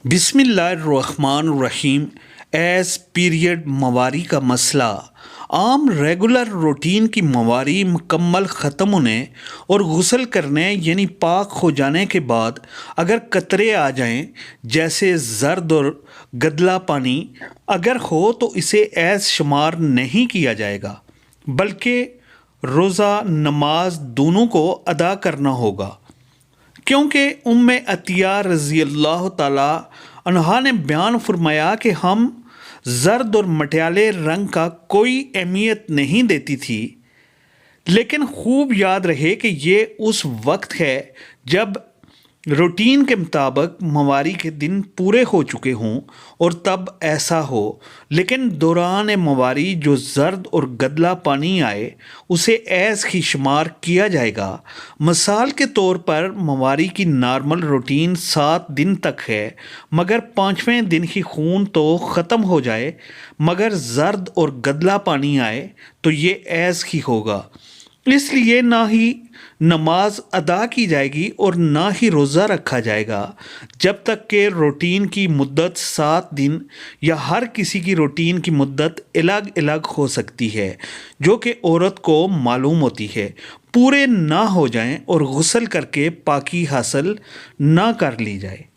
بسم اللہ الرحمن الرحیم۔ ایز پیریڈ مواری کا مسئلہ عام ریگولر روٹین کی مواری مکمل ختم ہونے اور غسل کرنے یعنی پاک ہو جانے کے بعد اگر قطرے آ جائیں جیسے زرد اور گدلا پانی اگر ہو تو اسے ایز شمار نہیں کیا جائے گا بلکہ روزہ نماز دونوں کو ادا کرنا ہوگا، کیونکہ عطیہ رضی اللہ تعالیٰ عنہا نے بیان فرمایا کہ ہم زرد اور مٹیالے رنگ کا کوئی اہمیت نہیں دیتی تھی، لیکن خوب یاد رہے کہ یہ اس وقت ہے جب روٹین کے مطابق مواری کے دن پورے ہو چکے ہوں اور تب ایسا ہو، لیکن دوران مواری جو زرد اور گدلا پانی آئے اسے ایز ہی شمار کیا جائے گا۔ مثال کے طور پر مواری کی نارمل روٹین 7 دن تک ہے، مگر 5ویں دن ہی خون تو ختم ہو جائے مگر زرد اور گدلا پانی آئے تو یہ ایز ہی ہوگا، اس لیے نہ ہی نماز ادا کی جائے گی اور نہ ہی روزہ رکھا جائے گا جب تک کہ روٹین کی مدت 7 دن یا ہر کسی کی روٹین کی مدت الگ الگ ہو سکتی ہے جو کہ عورت کو معلوم ہوتی ہے، پورے نہ ہو جائیں اور غسل کر کے پاکی حاصل نہ کر لی جائے۔